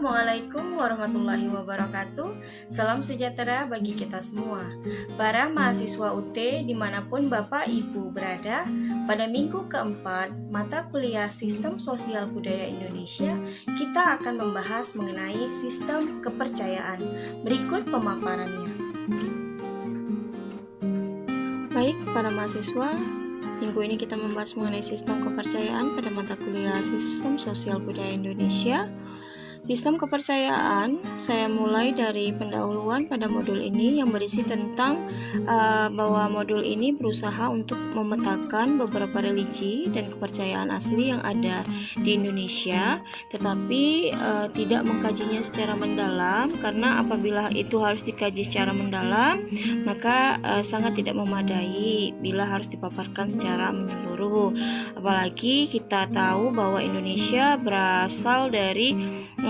Assalamualaikum warahmatullahi wabarakatuh. Salam sejahtera bagi kita semua. Para mahasiswa UT dimanapun Bapak Ibu berada, pada minggu keempat mata kuliah Sistem Sosial Budaya Indonesia, kita akan membahas mengenai sistem kepercayaan. Berikut pemaparannya. Baik, para mahasiswa, minggu ini kita membahas mengenai sistem kepercayaan pada mata kuliah Sistem Sosial Budaya Indonesia. Sistem kepercayaan, saya mulai dari pendahuluan pada modul ini yang berisi tentang bahwa modul ini berusaha untuk memetakan beberapa religi dan kepercayaan asli yang ada di Indonesia, tetapi tidak mengkajinya secara mendalam, karena apabila itu harus dikaji secara mendalam, maka sangat tidak memadai bila harus dipaparkan secara menyeluruh. Apalagi kita tahu bahwa Indonesia berasal dari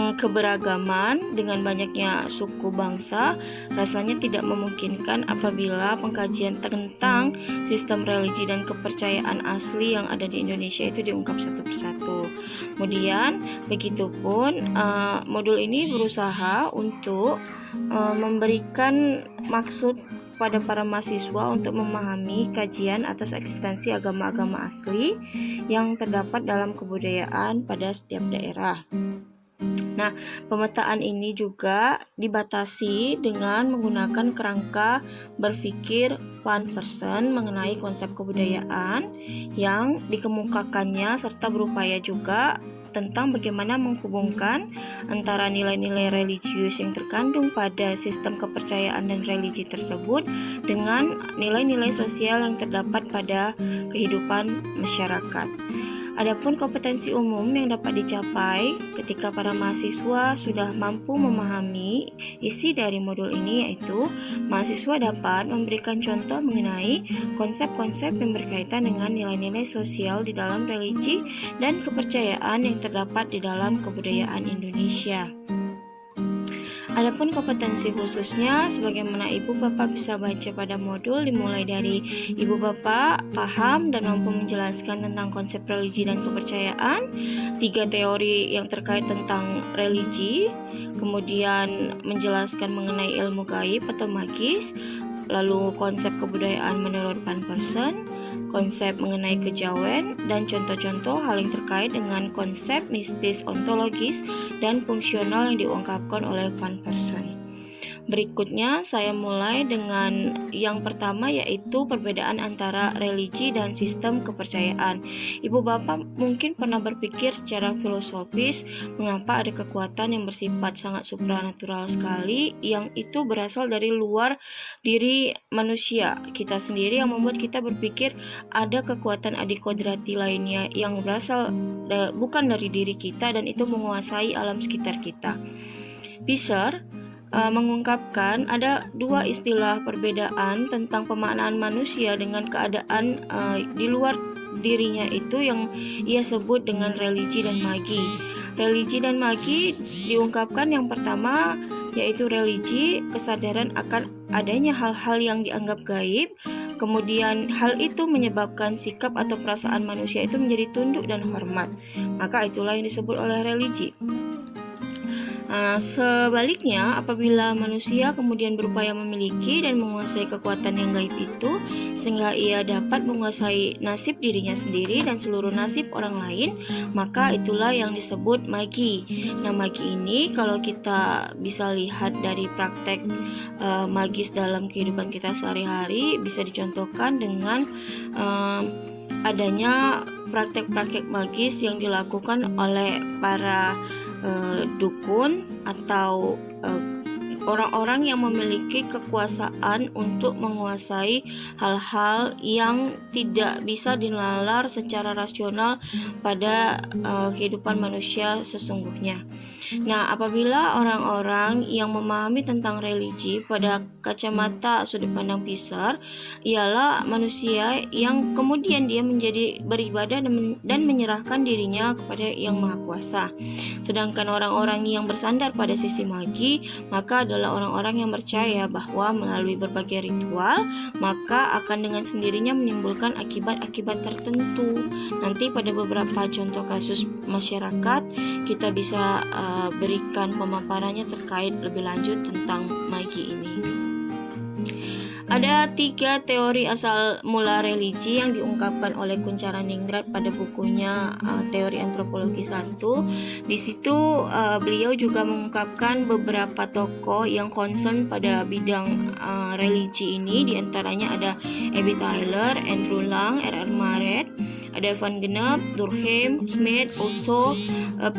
keberagaman dengan banyaknya suku bangsa, rasanya tidak memungkinkan apabila pengkajian tentang sistem religi dan kepercayaan asli yang ada di Indonesia itu diungkap satu persatu. Kemudian begitupun modul ini berusaha untuk memberikan maksud pada para mahasiswa untuk memahami kajian atas eksistensi agama-agama asli yang terdapat dalam kebudayaan pada setiap daerah. Nah, pemetaan ini juga dibatasi dengan menggunakan kerangka berpikir one person mengenai konsep kebudayaan yang dikemukakannya, serta berupaya juga tentang bagaimana menghubungkan antara nilai-nilai religius yang terkandung pada sistem kepercayaan dan religi tersebut dengan nilai-nilai sosial yang terdapat pada kehidupan masyarakat. Adapun kompetensi umum yang dapat dicapai ketika para mahasiswa sudah mampu memahami isi dari modul ini, yaitu mahasiswa dapat memberikan contoh mengenai konsep-konsep yang berkaitan dengan nilai-nilai sosial di dalam religi dan kepercayaan yang terdapat di dalam kebudayaan Indonesia. Adapun kompetensi khususnya, sebagaimana Ibu Bapak bisa baca pada modul, dimulai dari Ibu Bapak paham dan mampu menjelaskan tentang konsep religi dan kepercayaan, 3 teori yang terkait tentang religi, kemudian menjelaskan mengenai ilmu gaib atau magis, lalu konsep kebudayaan menurut one person, konsep mengenai kejawen, dan contoh-contoh hal yang terkait dengan konsep mistis, ontologis, dan fungsional yang diungkapkan oleh one person. Berikutnya saya mulai dengan yang pertama, yaitu perbedaan antara religi dan sistem kepercayaan. Ibu Bapak mungkin pernah berpikir secara filosofis mengapa ada kekuatan yang bersifat sangat supranatural sekali yang itu berasal dari luar diri manusia kita sendiri, yang membuat kita berpikir ada kekuatan adikodrati lainnya yang berasal bukan dari diri kita dan itu menguasai alam sekitar kita. Pisser mengungkapkan ada 2 istilah perbedaan tentang pemaknaan manusia dengan keadaan di luar dirinya itu yang ia sebut dengan religi dan magi. Religi dan magi diungkapkan yang pertama, yaitu religi, kesadaran akan adanya hal-hal yang dianggap gaib. Kemudian hal itu menyebabkan sikap atau perasaan manusia itu menjadi tunduk dan hormat. Maka itulah yang disebut oleh religi. Sebaliknya, apabila manusia kemudian berupaya memiliki dan menguasai kekuatan yang gaib itu sehingga ia dapat menguasai nasib dirinya sendiri dan seluruh nasib orang lain, maka itulah yang disebut magi. Nah, magi ini kalau kita bisa lihat dari praktek magis dalam kehidupan kita sehari-hari, bisa dicontohkan dengan adanya praktek-praktek magis yang dilakukan oleh para dukun atau orang-orang yang memiliki kekuasaan untuk menguasai hal-hal yang tidak bisa dinalar secara rasional pada kehidupan manusia sesungguhnya. Nah, apabila orang-orang yang memahami tentang religi pada kacamata sudut pandang Pisser, ialah manusia yang kemudian dia menjadi beribadah dan menyerahkan dirinya kepada Yang Maha Kuasa. Sedangkan orang-orang yang bersandar pada sisi magi, maka adalah orang-orang yang percaya bahwa melalui berbagai ritual, maka akan dengan sendirinya menimbulkan akibat-akibat tertentu. Nanti pada beberapa contoh kasus masyarakat, kita bisa berikan pemaparannya terkait lebih lanjut tentang magi ini. Ada 3 teori asal mula religi yang diungkapkan oleh Kuncharaningrat pada bukunya Teori Antropologi 1. Di situ beliau juga mengungkapkan beberapa tokoh yang concern pada bidang religi ini. Di antaranya ada Abby Taylor, Andrew Lang, R.R. Marett, ada Van Gennep, Durkheim, Smith, Otto,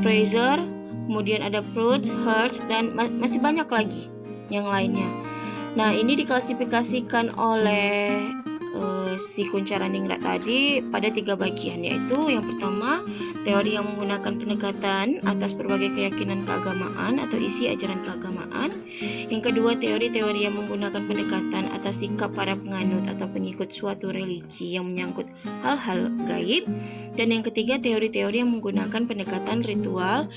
Fraser, kemudian ada Freud, Hertz, dan masih banyak lagi yang lainnya. Nah, ini diklasifikasikan oleh si Kuncharaningrat tadi pada 3 bagian, yaitu yang pertama, teori yang menggunakan pendekatan atas berbagai keyakinan keagamaan atau isi ajaran keagamaan. Yang kedua, teori-teori yang menggunakan pendekatan atas sikap para penganut atau pengikut suatu religi yang menyangkut hal-hal gaib. Dan yang ketiga, teori-teori yang menggunakan pendekatan ritual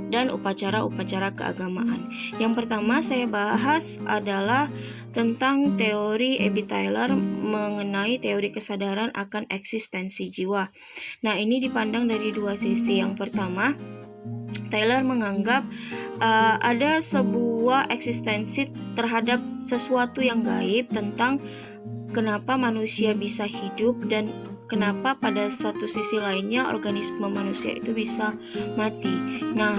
dan upacara-upacara keagamaan. Yang pertama saya bahas adalah tentang teori Abby Taylor mengenai teori kesadaran akan eksistensi jiwa. Nah, ini dipandang dari 2 sisi. Yang pertama, Taylor menganggap ada sebuah eksistensi terhadap sesuatu yang gaib tentang kenapa manusia bisa hidup dan kenapa pada satu sisi lainnya organisme manusia itu bisa mati. Nah,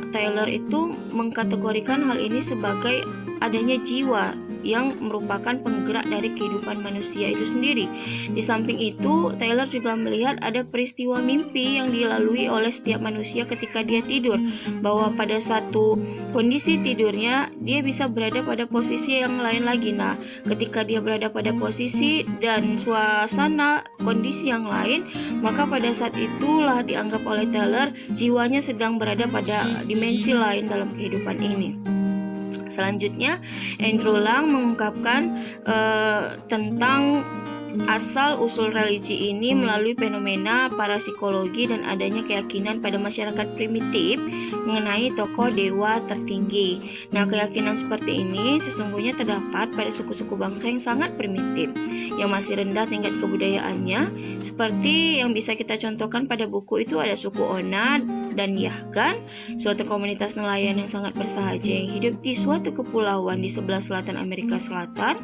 Taylor itu mengkategorikan hal ini sebagai adanya jiwa yang merupakan penggerak dari kehidupan manusia itu sendiri. Di samping itu, Taylor juga melihat ada peristiwa mimpi yang dilalui oleh setiap manusia ketika dia tidur, bahwa pada satu kondisi tidurnya dia bisa berada pada posisi yang lain lagi. Nah, ketika dia berada pada posisi dan suasana kondisi yang lain, maka pada saat itulah dianggap oleh Taylor jiwanya sedang berada pada dimensi lain dalam kehidupan ini. Selanjutnya, Andrew Lang mengungkapkan tentang asal-usul religi ini melalui fenomena parapsikologi dan adanya keyakinan pada masyarakat primitif mengenai tokoh dewa tertinggi. Nah, keyakinan seperti ini sesungguhnya terdapat pada suku-suku bangsa yang sangat primitif, yang masih rendah tingkat kebudayaannya. Seperti yang bisa kita contohkan pada buku itu ada suku Ona dan Yahgan, suatu komunitas nelayan yang sangat bersahaja yang hidup di suatu kepulauan di sebelah selatan Amerika Selatan.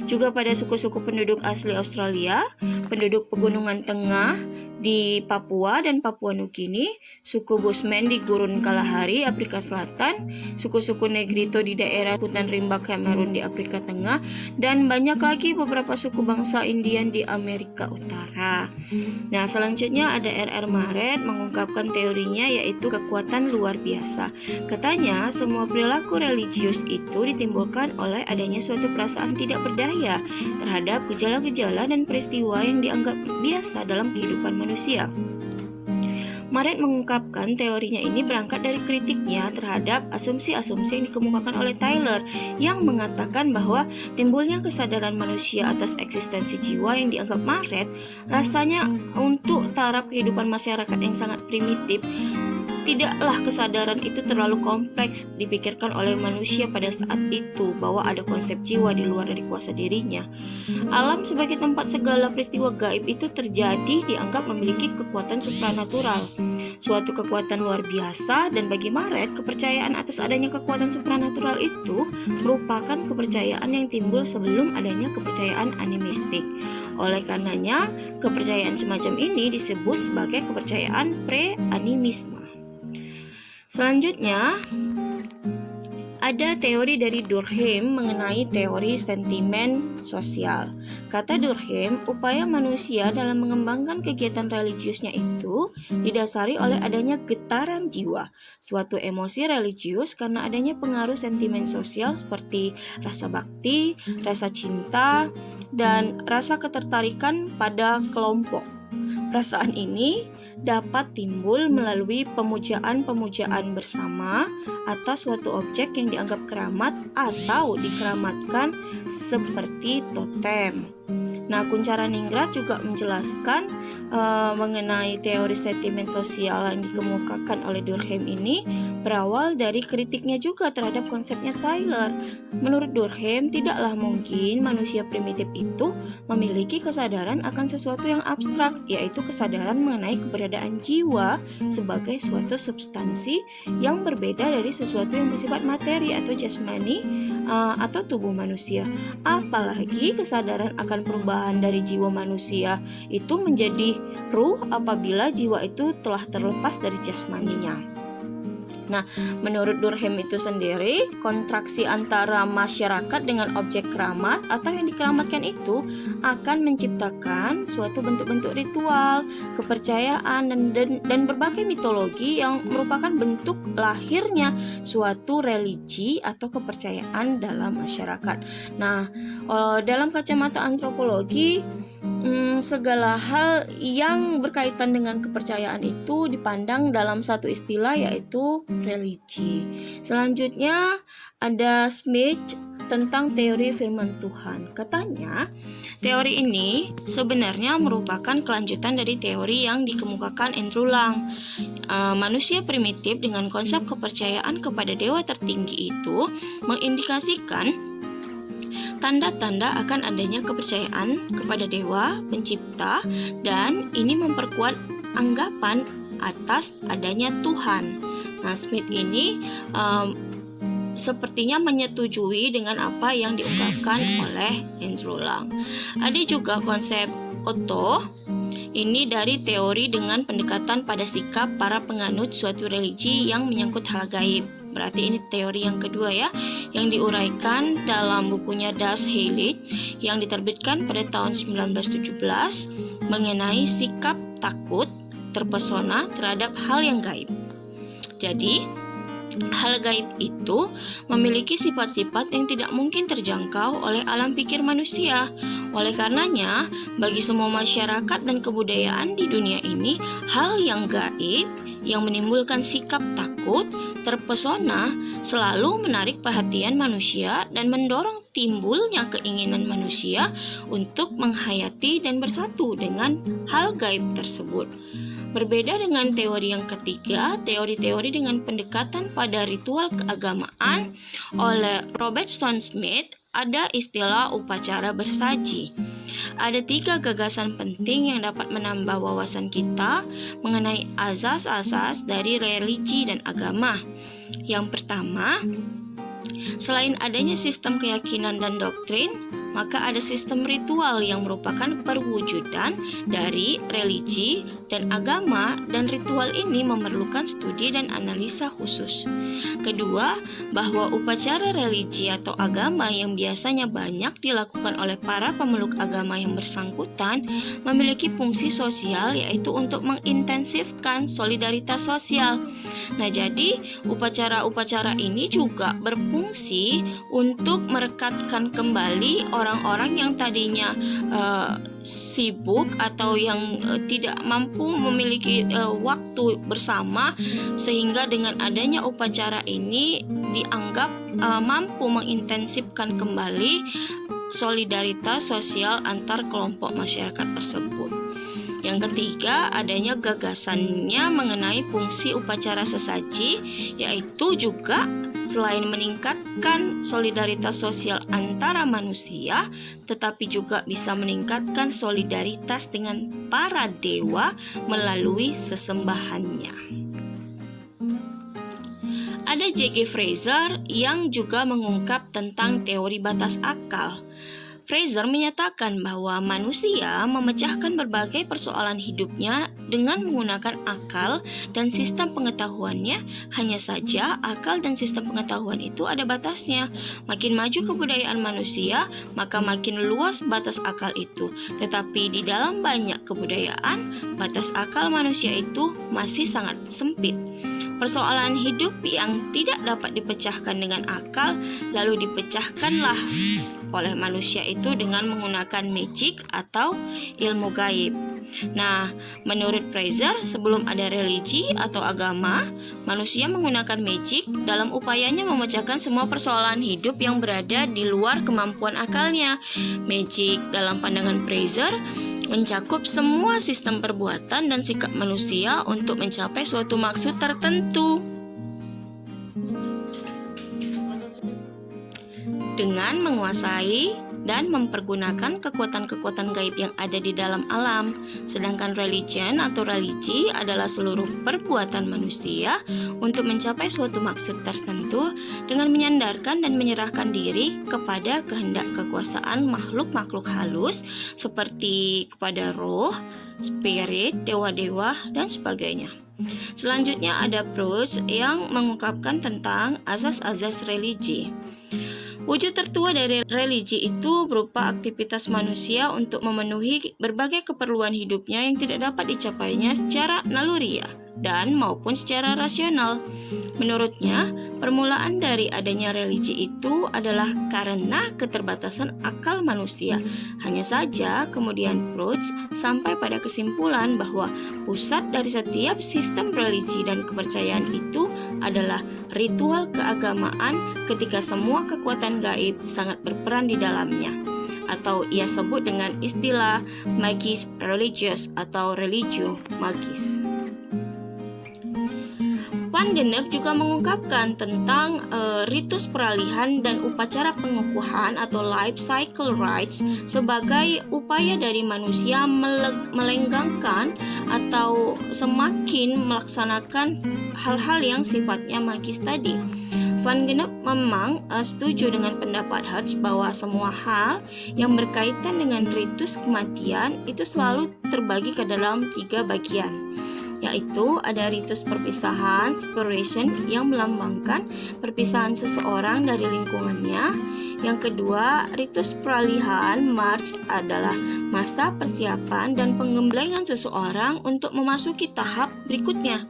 Juga pada suku-suku penduduk asli Australia, penduduk pegunungan tengah di Papua dan Papua Nugini, suku Bushmen di Gurun Kalahari, Afrika Selatan, suku-suku Negrito di daerah hutan rimba Kamerun di Afrika Tengah, dan banyak lagi beberapa suku bangsa Indian di Amerika Utara. Nah, selanjutnya ada R.R. Marett mengungkapkan teorinya, yaitu kekuatan luar biasa. Katanya, semua perilaku religius itu ditimbulkan oleh adanya suatu perasaan tidak berdaya terhadap gejala-gejala dan peristiwa yang dianggap biasa dalam kehidupan manusia. Marett mengungkapkan teorinya ini berangkat dari kritiknya terhadap asumsi-asumsi yang dikemukakan oleh Taylor yang mengatakan bahwa timbulnya kesadaran manusia atas eksistensi jiwa yang dianggap Marett rasanya untuk taraf kehidupan masyarakat yang sangat primitif. Tidaklah kesadaran itu terlalu kompleks dipikirkan oleh manusia pada saat itu, bahwa ada konsep jiwa di luar dari kuasa dirinya. Alam sebagai tempat segala peristiwa gaib itu terjadi dianggap memiliki kekuatan supranatural, suatu kekuatan luar biasa, dan bagi Marett, kepercayaan atas adanya kekuatan supranatural itu merupakan kepercayaan yang timbul sebelum adanya kepercayaan animistik. Oleh karenanya, kepercayaan semacam ini disebut sebagai kepercayaan pre-animisme. Selanjutnya, ada teori dari Durkheim mengenai teori sentimen sosial. Kata Durkheim, upaya manusia dalam mengembangkan kegiatan religiusnya itu didasari oleh adanya getaran jiwa, suatu emosi religius karena adanya pengaruh sentimen sosial seperti rasa bakti, rasa cinta, dan rasa ketertarikan pada kelompok. Perasaan ini dapat timbul melalui pemujaan-pemujaan bersama atas suatu objek yang dianggap keramat atau dikeramatkan seperti totem. Nah, Kuncharaningrat juga menjelaskan mengenai teori sentimen sosial yang dikemukakan oleh Durkheim ini berawal dari kritiknya juga terhadap konsepnya Tyler. Menurut Durkheim, tidaklah mungkin manusia primitif itu memiliki kesadaran akan sesuatu yang abstrak, yaitu kesadaran mengenai keberadaan jiwa sebagai suatu substansi yang berbeda dari sesuatu yang bersifat materi atau jasmani atau tubuh manusia. Apalagi kesadaran akan perubahan dari jiwa manusia itu menjadi ruh apabila jiwa itu telah terlepas dari jasmaninya. Nah, menurut Durkheim itu sendiri, kontraksi antara masyarakat dengan objek keramat atau yang dikeramatkan itu akan menciptakan suatu bentuk-bentuk ritual, kepercayaan, dan berbagai mitologi yang merupakan bentuk lahirnya suatu religi atau kepercayaan dalam masyarakat. Nah, dalam kacamata antropologi, segala hal yang berkaitan dengan kepercayaan itu dipandang dalam satu istilah, yaitu religi. Selanjutnya ada Smith tentang teori firman Tuhan. Katanya, teori ini sebenarnya merupakan kelanjutan dari teori yang dikemukakan Andrew Lang. Manusia primitif dengan konsep kepercayaan kepada dewa tertinggi itu mengindikasikan tanda-tanda akan adanya kepercayaan kepada dewa pencipta, dan ini memperkuat anggapan atas adanya Tuhan. Nah, Smith ini sepertinya menyetujui dengan apa yang diungkapkan oleh Andrew Lang. Ada juga konsep Otto. Ini dari teori dengan pendekatan pada sikap para penganut suatu religi yang menyangkut hal gaib. Berarti ini teori yang kedua ya, yang diuraikan dalam bukunya Das Heilig yang diterbitkan pada tahun 1917 mengenai sikap takut, terpesona terhadap hal yang gaib. Jadi, hal gaib itu memiliki sifat-sifat yang tidak mungkin terjangkau oleh alam pikir manusia. Oleh karenanya, bagi semua masyarakat dan kebudayaan di dunia ini, hal yang gaib yang menimbulkan sikap takut, terpesona selalu menarik perhatian manusia dan mendorong timbulnya keinginan manusia untuk menghayati dan bersatu dengan hal gaib tersebut. Berbeda dengan teori yang ketiga, teori-teori dengan pendekatan pada ritual keagamaan oleh Robert Stone Smith, ada istilah upacara bersaji. Ada 3 gagasan penting yang dapat menambah wawasan kita mengenai asas-asas dari religi dan agama. Yang pertama, selain adanya sistem keyakinan dan doktrin, maka ada sistem ritual yang merupakan perwujudan dari religi dan agama, dan ritual ini memerlukan studi dan analisa khusus. Kedua, bahwa upacara religi atau agama yang biasanya banyak dilakukan oleh para pemeluk agama yang bersangkutan memiliki fungsi sosial, yaitu untuk mengintensifkan solidaritas sosial. Nah, jadi upacara-upacara ini juga berfungsi untuk merekatkan kembali orang-orang yang tadinya sibuk atau yang tidak mampu memiliki waktu bersama, sehingga dengan adanya upacara ini dianggap mampu mengintensifkan kembali solidaritas sosial antar kelompok masyarakat tersebut. Yang ketiga, adanya gagasannya mengenai fungsi upacara sesaji, yaitu juga selain meningkatkan solidaritas sosial antara manusia, tetapi juga bisa meningkatkan solidaritas dengan para dewa melalui sesembahannya. Ada J.G. Fraser yang juga mengungkap tentang teori batas akal. Fraser menyatakan bahwa manusia memecahkan berbagai persoalan hidupnya dengan menggunakan akal dan sistem pengetahuannya. Hanya saja akal dan sistem pengetahuan itu ada batasnya. Makin maju kebudayaan manusia, maka makin luas batas akal itu. Tetapi di dalam banyak kebudayaan, batas akal manusia itu masih sangat sempit. Persoalan hidup yang tidak dapat dipecahkan dengan akal, lalu dipecahkanlah oleh manusia itu dengan menggunakan magic atau ilmu gaib. Nah, menurut Fraser, sebelum ada religi atau agama, manusia menggunakan magic dalam upayanya memecahkan semua persoalan hidup yang berada di luar kemampuan akalnya. Magic dalam pandangan Fraser mencakup semua sistem perbuatan dan sikap manusia untuk mencapai suatu maksud tertentu. Dengan menguasai dan mempergunakan kekuatan-kekuatan gaib yang ada di dalam alam. Sedangkan religion atau religi adalah seluruh perbuatan manusia untuk mencapai suatu maksud tertentu dengan menyandarkan dan menyerahkan diri kepada kehendak kekuasaan makhluk-makhluk halus seperti kepada roh, spirit, dewa-dewa, dan sebagainya. Selanjutnya ada Bruce yang mengungkapkan tentang asas-asas religi. Wujud tertua dari religi itu berupa aktivitas manusia untuk memenuhi berbagai keperluan hidupnya yang tidak dapat dicapainya secara naluriah dan maupun secara rasional. Menurutnya, permulaan dari adanya religi itu adalah karena keterbatasan akal manusia. Hanya saja kemudian Freud sampai pada kesimpulan bahwa pusat dari setiap sistem religi dan kepercayaan itu adalah ritual keagamaan ketika semua kekuatan gaib sangat berperan di dalamnya, atau ia sebut dengan istilah magis religious atau religio magis. Van Gennep juga mengungkapkan tentang ritus peralihan dan upacara pengukuhan atau life cycle rites sebagai upaya dari manusia melenggangkan atau semakin melaksanakan hal-hal yang sifatnya magis tadi. Van Gennep memang setuju dengan pendapat Hertz bahwa semua hal yang berkaitan dengan ritus kematian itu selalu terbagi ke dalam 3 bagian, yaitu ada ritus perpisahan, separation, yang melambangkan perpisahan seseorang dari lingkungannya. Yang kedua, ritus peralihan, march, adalah masa persiapan dan pengembelengan seseorang untuk memasuki tahap berikutnya.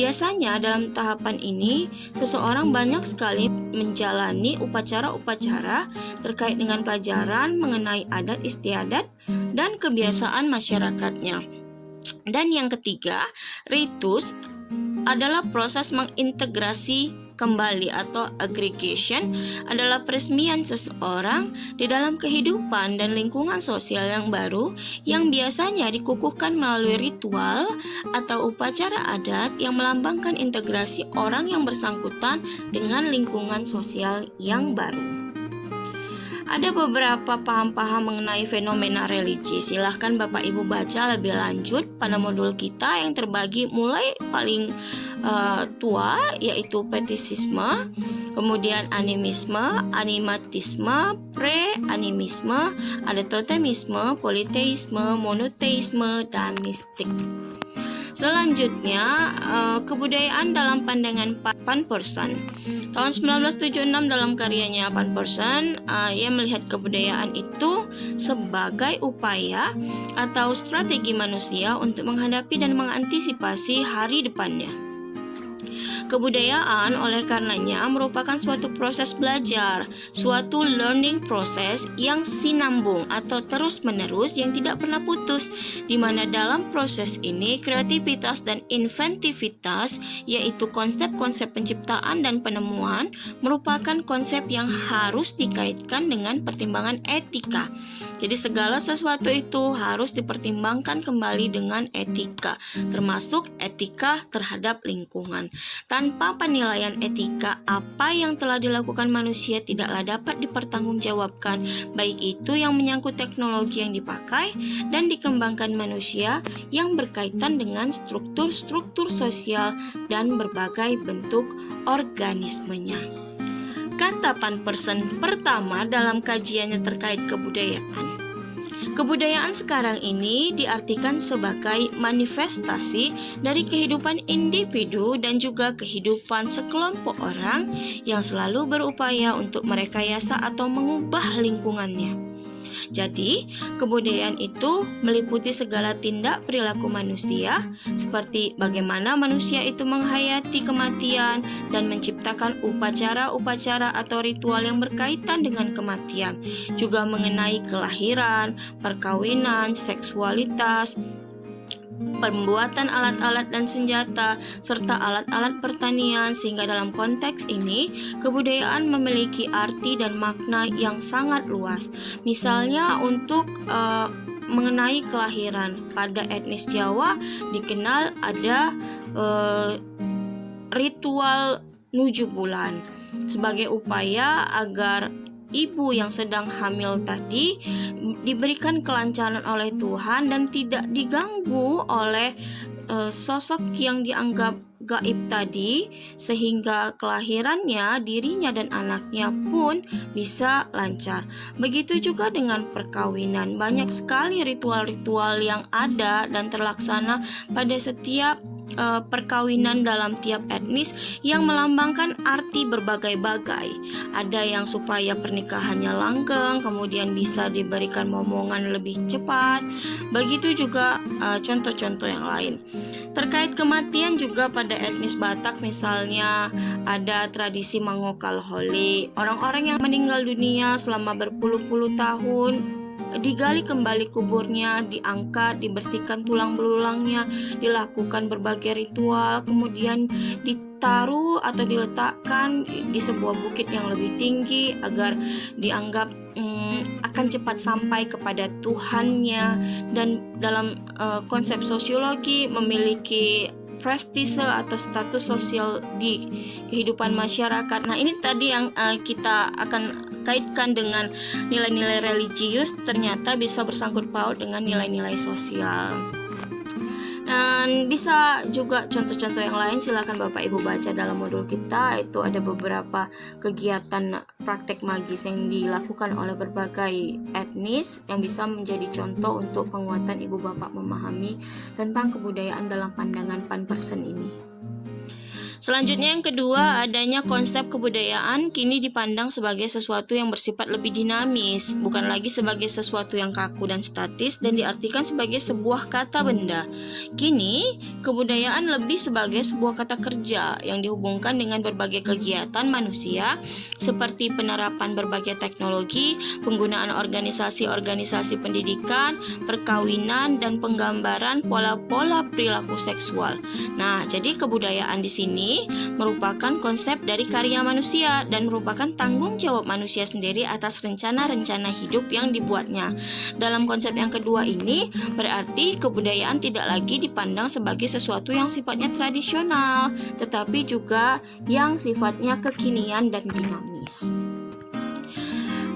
Biasanya dalam tahapan ini, seseorang banyak sekali menjalani upacara-upacara terkait dengan pelajaran mengenai adat istiadat dan kebiasaan masyarakatnya. Dan yang ketiga, ritus adalah proses mengintegrasi kembali atau aggregation, adalah peresmian seseorang di dalam kehidupan dan lingkungan sosial yang baru yang biasanya dikukuhkan melalui ritual atau upacara adat yang melambangkan integrasi orang yang bersangkutan dengan lingkungan sosial yang baru. Ada beberapa paham-paham mengenai fenomena religi. Silahkan Bapak Ibu baca lebih lanjut pada modul kita yang terbagi mulai paling tua, yaitu fetishisme, kemudian animisme, animatisme, pre-animisme, ada totemisme, politeisme, monoteisme, dan mistik. Selanjutnya, kebudayaan dalam pandangan Van Persson. Tahun 1976 dalam karyanya Van Persson, ia melihat kebudayaan itu sebagai upaya atau strategi manusia untuk menghadapi dan mengantisipasi hari depannya. Kebudayaan oleh karenanya merupakan suatu proses belajar, suatu learning process yang sinambung atau terus-menerus yang tidak pernah putus, di mana dalam proses ini kreativitas dan inventivitas, yaitu konsep-konsep penciptaan dan penemuan, merupakan konsep yang harus dikaitkan dengan pertimbangan etika. Jadi segala sesuatu itu harus dipertimbangkan kembali dengan etika, termasuk etika terhadap lingkungan. Tanpa penilaian etika, apa yang telah dilakukan manusia tidaklah dapat dipertanggungjawabkan, baik itu yang menyangkut teknologi yang dipakai dan dikembangkan manusia yang berkaitan dengan struktur-struktur sosial dan berbagai bentuk organismenya. Kata Van Persson pertama dalam kajiannya terkait kebudayaan. Kebudayaan sekarang ini diartikan sebagai manifestasi dari kehidupan individu dan juga kehidupan sekelompok orang yang selalu berupaya untuk merekayasa atau mengubah lingkungannya. Jadi, kebudayaan itu meliputi segala tindak perilaku manusia, seperti bagaimana manusia itu menghayati kematian dan menciptakan upacara-upacara atau ritual yang berkaitan dengan kematian, juga mengenai kelahiran, perkawinan, seksualitas, pembuatan alat-alat dan senjata, serta alat-alat pertanian, sehingga dalam konteks ini kebudayaan memiliki arti dan makna yang sangat luas. Misalnya untuk mengenai kelahiran, pada etnis Jawa dikenal ada ritual 7 bulan sebagai upaya agar ibu yang sedang hamil tadi diberikan kelancaran oleh Tuhan dan tidak diganggu oleh sosok yang dianggap gaib tadi, sehingga kelahirannya, dirinya dan anaknya pun bisa lancar. Begitu juga dengan perkawinan. Banyak sekali ritual-ritual yang ada dan terlaksana pada setiap perkawinan dalam tiap etnis yang melambangkan arti berbagai-bagai. Ada yang supaya pernikahannya langgeng, kemudian bisa diberikan momongan lebih cepat. Begitu juga contoh-contoh yang lain. Terkait kematian juga pada etnis Batak misalnya ada tradisi mangokal holi. Orang-orang yang meninggal dunia selama berpuluh-puluh tahun digali kembali kuburnya, diangkat, dibersihkan tulang belulangnya, dilakukan berbagai ritual, kemudian ditaruh atau diletakkan di sebuah bukit yang lebih tinggi agar dianggap akan cepat sampai kepada Tuhannya. Dan dalam konsep sosiologi memiliki prestise atau status sosial di kehidupan masyarakat. Nah, ini tadi yang kita akan kaitkan dengan nilai-nilai religius, ternyata bisa bersangkut paut dengan nilai-nilai sosial. Dan bisa juga contoh-contoh yang lain, silakan Bapak Ibu baca dalam modul kita. Itu ada beberapa kegiatan praktek magis yang dilakukan oleh berbagai etnis yang bisa menjadi contoh untuk penguatan Ibu Bapak memahami tentang kebudayaan dalam pandangan Pan-Person ini. Selanjutnya yang kedua, adanya konsep kebudayaan kini dipandang sebagai sesuatu yang bersifat lebih dinamis, bukan lagi sebagai sesuatu yang kaku dan statis dan diartikan sebagai sebuah kata benda. Kini, kebudayaan lebih sebagai sebuah kata kerja yang dihubungkan dengan berbagai kegiatan manusia seperti penerapan berbagai teknologi, penggunaan organisasi-organisasi pendidikan, perkawinan, dan penggambaran pola-pola perilaku seksual. Nah, jadi kebudayaan di sini merupakan konsep dari karya manusia dan merupakan tanggung jawab manusia sendiri atas rencana-rencana hidup yang dibuatnya. Dalam konsep yang kedua ini, berarti kebudayaan tidak lagi dipandang sebagai sesuatu yang sifatnya tradisional, tetapi juga yang sifatnya kekinian dan dinamis.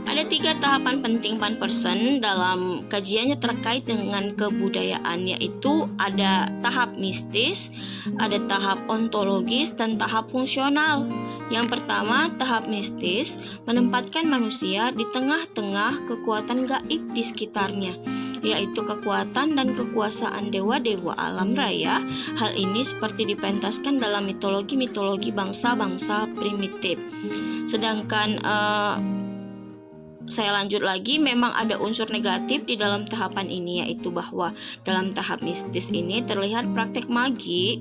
Ada 3 tahapan penting Pan-Person dalam kajiannya terkait dengan kebudayaan, yaitu ada tahap mistis, ada tahap ontologis, dan tahap fungsional. Yang pertama, tahap mistis menempatkan manusia di tengah-tengah kekuatan gaib di sekitarnya, yaitu kekuatan dan kekuasaan dewa-dewa alam raya. Hal ini seperti dipentaskan dalam mitologi-mitologi bangsa-bangsa primitif. Sedangkan saya lanjut lagi, memang ada unsur negatif di dalam tahapan ini, yaitu bahwa dalam tahap mistis ini terlihat praktek magic,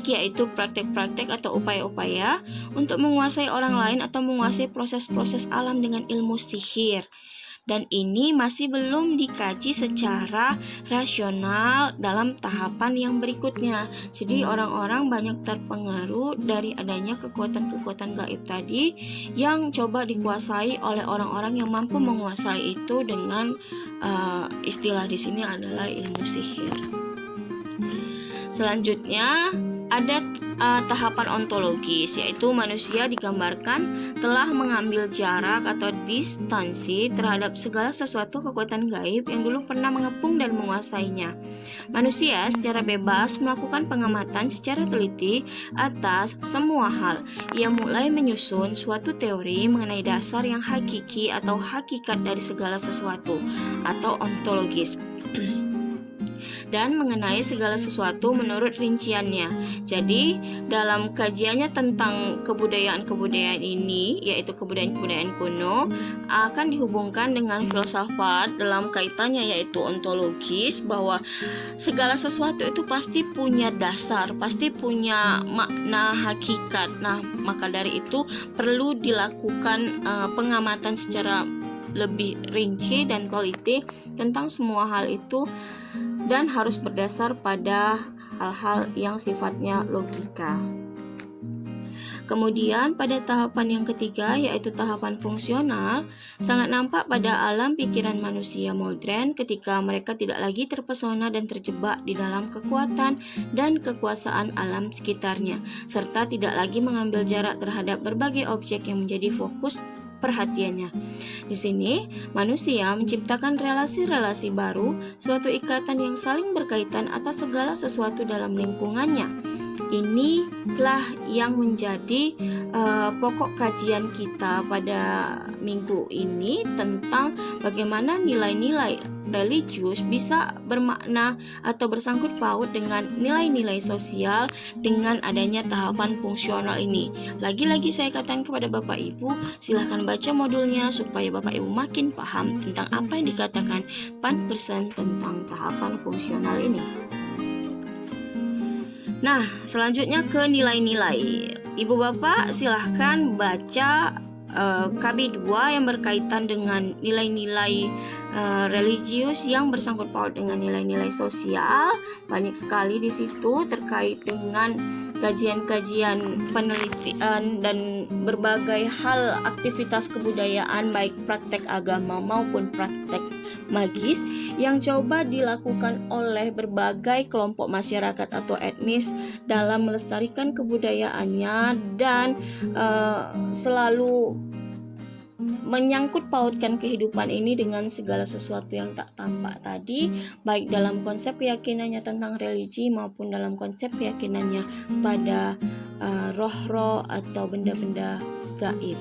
yaitu praktek-praktek atau upaya-upaya untuk menguasai orang lain atau menguasai proses-proses alam dengan ilmu sihir. Dan ini masih belum dikaji secara rasional dalam tahapan yang berikutnya. Jadi orang-orang banyak terpengaruh dari adanya kekuatan-kekuatan gaib tadi yang coba dikuasai oleh orang-orang yang mampu menguasai itu dengan istilah di sini adalah ilmu sihir. Selanjutnya ada tahapan ontologis, yaitu manusia digambarkan telah mengambil jarak atau distansi terhadap segala sesuatu kekuatan gaib yang dulu pernah mengepung dan menguasainya. Manusia secara bebas melakukan pengamatan secara teliti atas semua hal. Ia mulai menyusun suatu teori mengenai dasar yang hakiki atau hakikat dari segala sesuatu atau ontologis dan mengenai segala sesuatu menurut rinciannya. Jadi, dalam kajiannya tentang kebudayaan-kebudayaan ini, yaitu kebudayaan-kebudayaan kuno, akan dihubungkan dengan filsafat dalam kaitannya, yaitu ontologis, bahwa segala sesuatu itu pasti punya dasar, pasti punya makna hakikat. Nah, maka dari itu perlu dilakukan pengamatan secara lebih rinci dan teliti tentang semua hal itu dan harus berdasar pada hal-hal yang sifatnya logika. Kemudian pada tahapan yang ketiga, yaitu tahapan fungsional, sangat nampak pada alam pikiran manusia modern ketika mereka tidak lagi terpesona dan terjebak di dalam kekuatan dan kekuasaan alam sekitarnya, serta tidak lagi mengambil jarak terhadap berbagai objek yang menjadi fokus perhatiannya. Di sini, manusia menciptakan relasi-relasi baru, suatu ikatan yang saling berkaitan atas segala sesuatu dalam lingkungannya. Inilah yang menjadi pokok kajian kita pada minggu ini tentang bagaimana nilai-nilai religius bisa bermakna atau bersangkut paut dengan nilai-nilai sosial dengan adanya tahapan fungsional ini. Lagi-lagi saya katakan kepada Bapak Ibu, silahkan baca modulnya supaya Bapak Ibu makin paham tentang apa yang dikatakan Pan Person tentang tahapan fungsional ini. Nah, selanjutnya ke nilai-nilai. Ibu Bapak silahkan baca KB2 yang berkaitan dengan nilai-nilai religius yang bersangkut paut dengan nilai-nilai sosial. Banyak sekali di situ terkait dengan kajian-kajian penelitian dan berbagai hal aktivitas kebudayaan, baik praktek agama maupun praktek magis yang coba dilakukan oleh berbagai kelompok masyarakat atau etnis dalam melestarikan kebudayaannya dan selalu menyangkut pautkan kehidupan ini dengan segala sesuatu yang tak tampak tadi, baik dalam konsep keyakinannya tentang religi maupun dalam konsep keyakinannya pada roh-roh atau benda-benda gaib.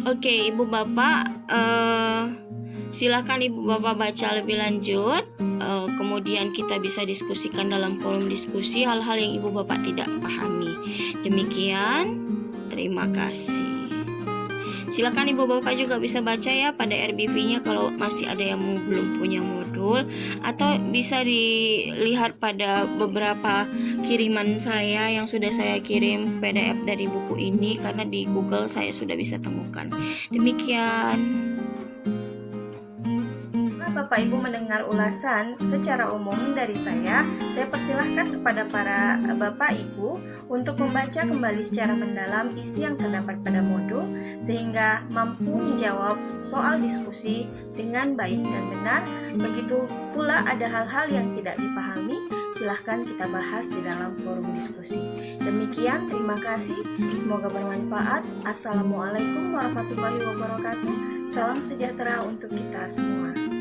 Oke, Ibu Bapak, silakan Ibu Bapak baca lebih lanjut. Kemudian kita bisa diskusikan dalam forum diskusi hal-hal yang Ibu Bapak tidak pahami. Demikian, terima kasih. Silakan Ibu Bapak juga bisa baca ya pada RBV-nya kalau masih ada yang belum punya modul, atau bisa dilihat pada beberapa kiriman saya yang sudah saya kirim PDF dari buku ini, karena di Google saya sudah bisa temukan. Demikian. Bapak Ibu mendengar ulasan secara umum dari saya persilahkan kepada para Bapak Ibu untuk membaca kembali secara mendalam isi yang terdapat pada modul sehingga mampu menjawab soal diskusi dengan baik dan benar. Begitu pula ada hal-hal yang tidak dipahami, silahkan kita bahas di dalam forum diskusi. Demikian, terima kasih. Semoga bermanfaat. Assalamualaikum warahmatullahi wabarakatuh. Salam sejahtera untuk kita semua.